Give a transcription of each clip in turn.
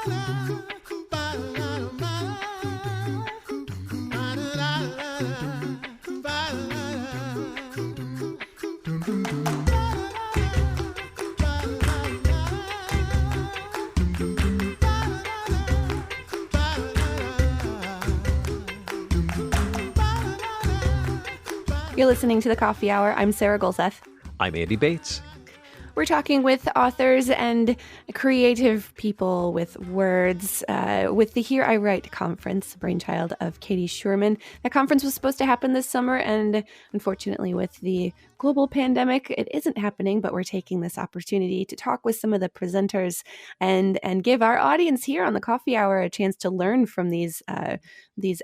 You're listening to The Coffee Hour. I'm Sarah Golseth. I'm Andy Bates. We're talking with authors and creative people with words with the Here I Write conference, brainchild of Katie Schuermann. That conference was supposed to happen this summer, and unfortunately with the global pandemic, it isn't happening, but we're taking this opportunity to talk with some of the presenters and give our audience here on the Coffee Hour a chance to learn from these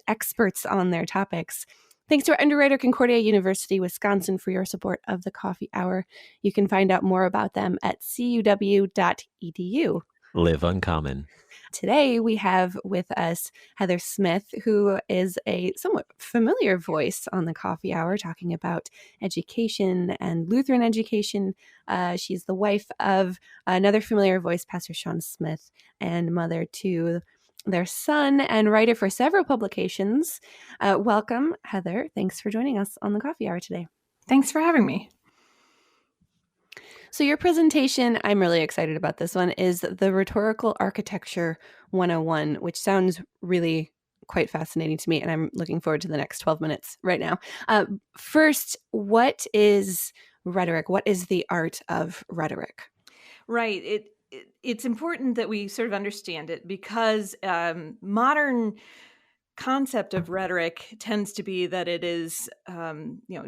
experts on their topics. Thanks to our underwriter, Concordia University, Wisconsin, for your support of the Coffee Hour. You can find out more about them at cuw.edu. Live uncommon. Today, we have with us Heather Smith, who is a somewhat familiar voice on the Coffee Hour, talking about education and Lutheran education. She's the wife of another familiar voice, Pastor Sean Smith, and mother to their son and writer for several publications. Welcome, Heather. Thanks for joining us on the Coffee Hour today. Thanks for having me. So your presentation, I'm really excited about this one, is the Rhetorical Architecture 101, which sounds really quite fascinating to me, and I'm looking forward to the next 12 minutes right now. First, what is rhetoric? What is the art of rhetoric? Right. It's important that we sort of understand it because modern concept of rhetoric tends to be that it is,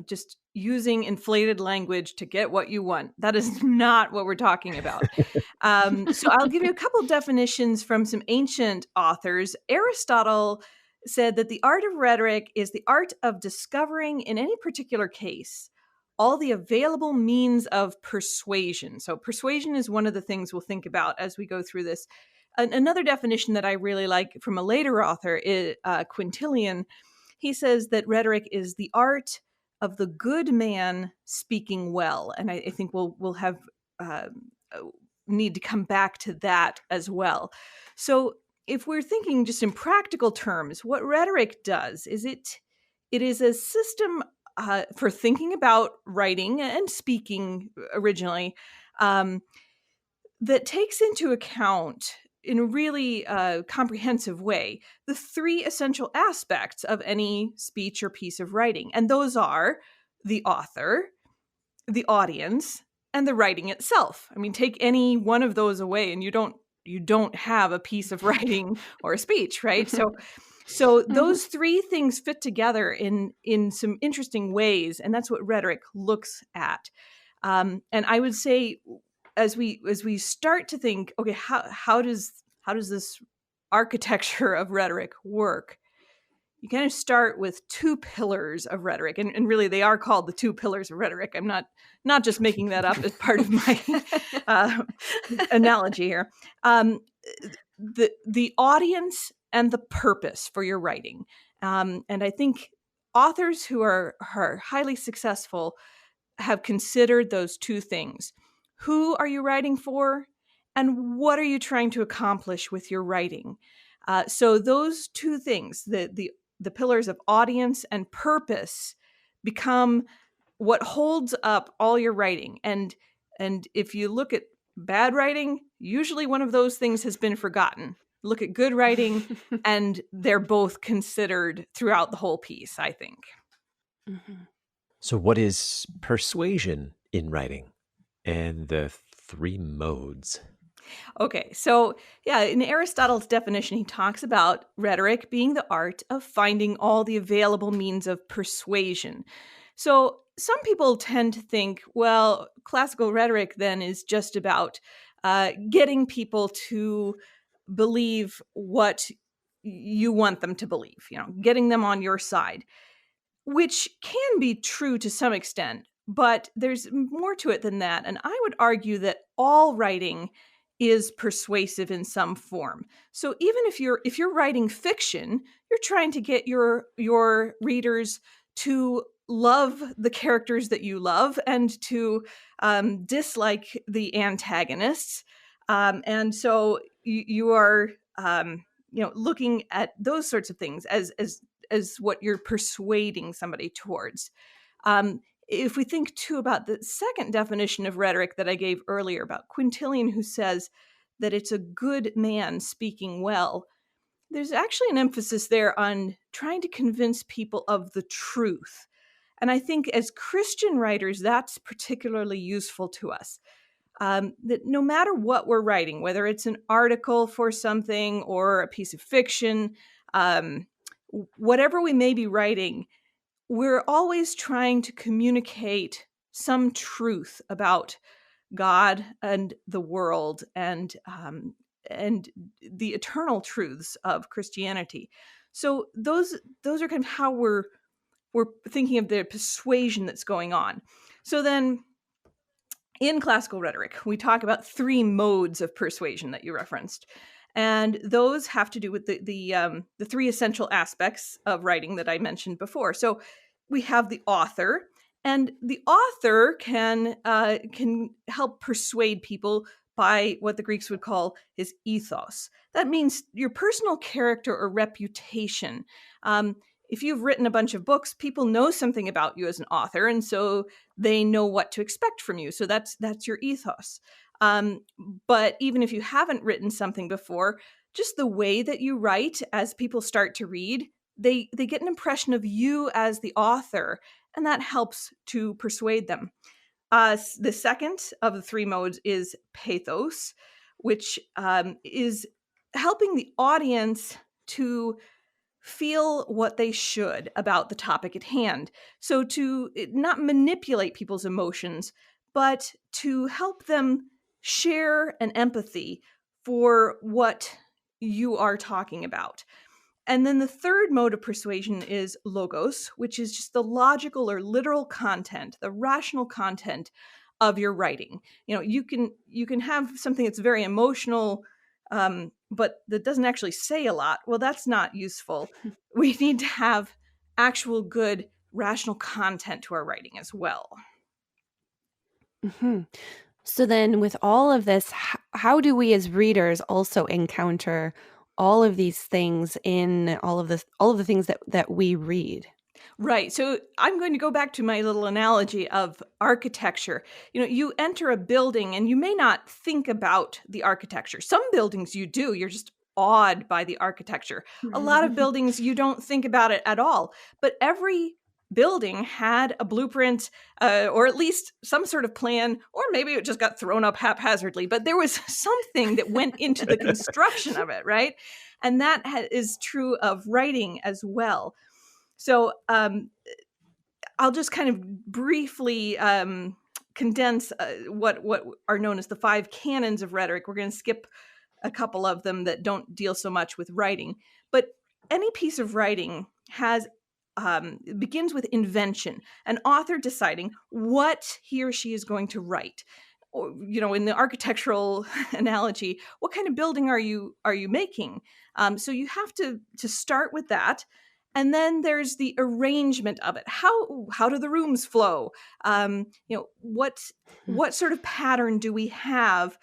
just using inflated language to get what you want. That is not what we're talking about. So I'll give you a couple definitions from some ancient authors. Aristotle said that the art of rhetoric is the art of discovering in any particular case all the available means of persuasion. So persuasion is one of the things we'll think about as we go through this. Another definition that I really like from a later author is Quintilian. He says that rhetoric is the art of the good man speaking well. And I think we'll have need to come back to that as well. So if we're thinking just in practical terms, what rhetoric does is it is a system for thinking about writing and speaking originally that takes into account in a really comprehensive way the three essential aspects of any speech or piece of writing. And those are the author, the audience, and the writing itself. I mean, take any one of those away and you don't have a piece of writing or a speech, right? So those three things fit together in some interesting ways, and that's what rhetoric looks at. And I would say, as we start to think, okay, how does this architecture of rhetoric work? You kind of start with two pillars of rhetoric, and really they are called the two pillars of rhetoric. I'm not just making that up as part of my analogy here. The audience and the purpose for your writing. And I think authors who are highly successful have considered those two things. Who are you writing for? And what are you trying to accomplish with your writing? So those two things, the pillars of audience and purpose, become what holds up all your writing. And if you look at bad writing, usually one of those things has been forgotten. Look at good writing, and they're both considered throughout the whole piece, I think. Mm-hmm. So what is persuasion in writing and the three modes? Okay, so in Aristotle's definition, he talks about rhetoric being the art of finding all the available means of persuasion. So some people tend to think, well, classical rhetoric then is just about getting people to believe what you want them to believe, getting them on your side, which can be true to some extent, but there's more to it than that. And I would argue that all writing is persuasive in some form. So even if you're writing fiction, you're trying to get your readers to love the characters that you love and to dislike the antagonists. And so you are looking at those sorts of things as what you're persuading somebody towards. If we think too about the second definition of rhetoric that I gave earlier about Quintilian, who says that it's a good man speaking well, there's actually an emphasis there on trying to convince people of the truth. And I think as Christian writers, that's particularly useful to us. That no matter what we're writing, whether it's an article for something or a piece of fiction, whatever we may be writing, we're always trying to communicate some truth about God and the world and the eternal truths of Christianity. So those are kind of how we're thinking of the persuasion that's going on. So then in classical rhetoric, we talk about three modes of persuasion that you referenced. And those have to do with the three essential aspects of writing that I mentioned before. So we have the author, and the author can help persuade people by what the Greeks would call his ethos. That means your personal character or reputation. If you've written a bunch of books, people know something about you as an author, and so they know what to expect from you. So that's your ethos. But even if you haven't written something before, just the way that you write as people start to read, they get an impression of you as the author, and that helps to persuade them. The second of the three modes is pathos, which is helping the audience to feel what they should about the topic at hand. So to not manipulate people's emotions, but to help them share an empathy for what you are talking about. And then the third mode of persuasion is logos, which is just the logical or literal content, the rational content of your writing. You can have something that's very emotional, but that doesn't actually say a lot. Well, that's not useful. We need to have actual good rational content to our writing as well. Mm-hmm. So then with all of this, how do we as readers also encounter all of these things in all of the things that we read? Right. So I'm going to go back to my little analogy of architecture. You enter a building and you may not think about the architecture. Some buildings you do, you're just awed by the architecture. A lot of buildings you don't think about it at all. But every building had a blueprint or at least some sort of plan, or maybe it just got thrown up haphazardly. But there was something that went into the construction of it, right? And that is true of writing as well. So I'll just kind of briefly condense what are known as the 5 canons of rhetoric. We're going to skip a couple of them that don't deal so much with writing. But any piece of writing begins with invention, an author deciding what he or she is going to write. Or, in the architectural analogy, what kind of building are you making? So you have to start with that. And then there's the arrangement of it. How do the rooms flow? What sort of pattern do we have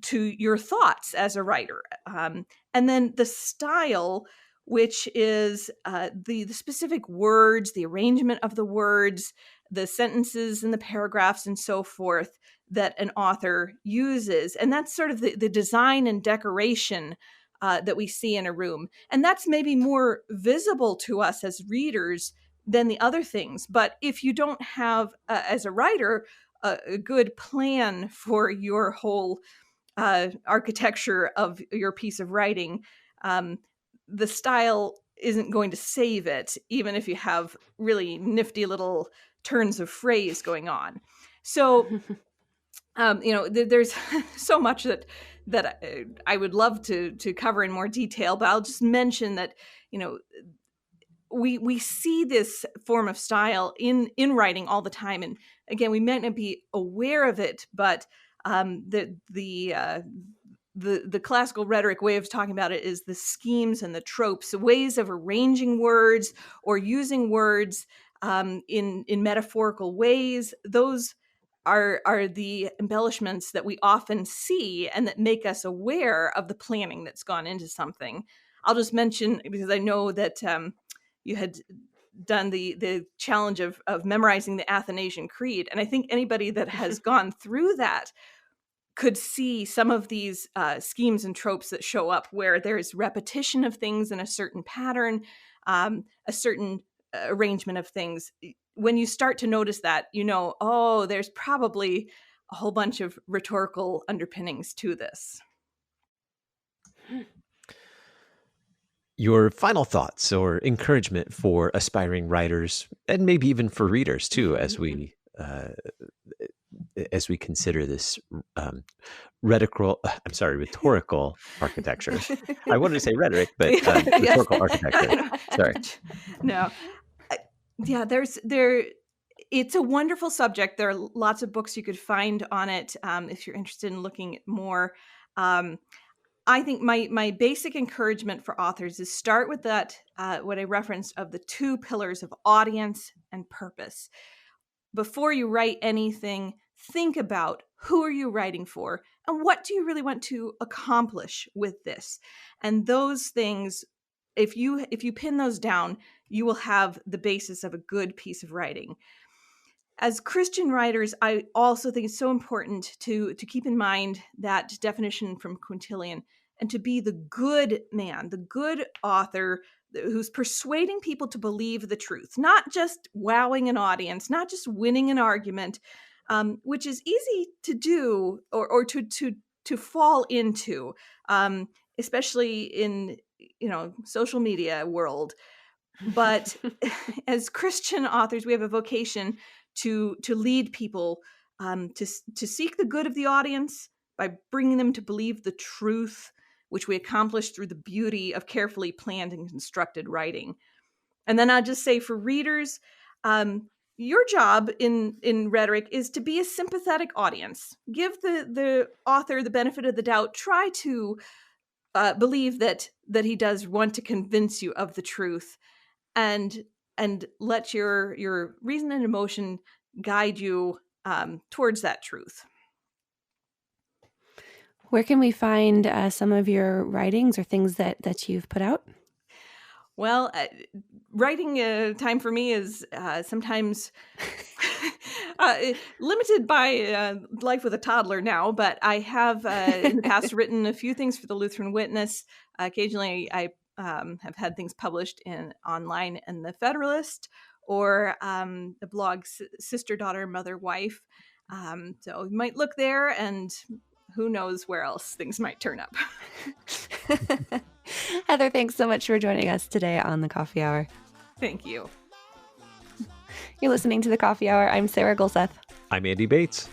to your thoughts as a writer? And then the style, which is the specific words, the arrangement of the words, the sentences and the paragraphs and so forth that an author uses. And that's sort of the design and decoration that we see in a room. And that's maybe more visible to us as readers than the other things. But if you don't have, as a writer, a good plan for your whole architecture of your piece of writing, the style isn't going to save it, even if you have really nifty little turns of phrase going on. So there's so much that I would love to cover in more detail, but I'll just mention that we see this form of style in writing all the time, and again, we might not be aware of it, but the classical rhetoric way of talking about it is the schemes and the tropes, ways of arranging words or using words in metaphorical ways. Those are the embellishments that we often see and that make us aware of the planning that's gone into something. I'll just mention, because I know that you had done the challenge of memorizing the Athanasian Creed, and I think anybody that has gone through that could see some of these schemes and tropes that show up where there's repetition of things in a certain pattern, a certain arrangement of things. When you start to notice that, oh, there's probably a whole bunch of rhetorical underpinnings to this. Your final thoughts or encouragement for aspiring writers, and maybe even for readers too, as we consider this rhetorical architecture. I wanted to say rhetoric, but rhetorical architecture. Sorry. No. Yeah, it's a wonderful subject. There are lots of books you could find on it if you're interested in looking at more. I think my basic encouragement for authors is start with that, what I referenced of the two pillars of audience and purpose. Before you write anything, think about who are you writing for and what do you really want to accomplish with this. And those things, if you pin those down, you will have the basis of a good piece of writing. As Christian writers, I also think it's so important to keep in mind that definition from Quintilian, and to be the good man, the good author who's persuading people to believe the truth, not just wowing an audience, not just winning an argument, which is easy to do or to fall into, especially in social media world. But as Christian authors, we have a vocation to lead people to seek the good of the audience by bringing them to believe the truth, which we accomplish through the beauty of carefully planned and constructed writing. And then I'll just say for readers, your job in rhetoric is to be a sympathetic audience. Give the author the benefit of the doubt. Try to believe that he does want to convince you of the truth, and let your reason and emotion guide you towards that truth. Where can we find some of your writings or things that you've put out? Well, writing time for me is sometimes limited by life with a toddler now, but I have in the past written a few things for the Lutheran Witness. Occasionally, I have had things published online in the Federalist or the blog Sister, Daughter, Mother, Wife. So you might look there, and who knows where else things might turn up. Heather, thanks so much for joining us today on the Coffee Hour. Thank you. You're listening to the Coffee Hour. I'm Sarah Gulseth. I'm Andy Bates.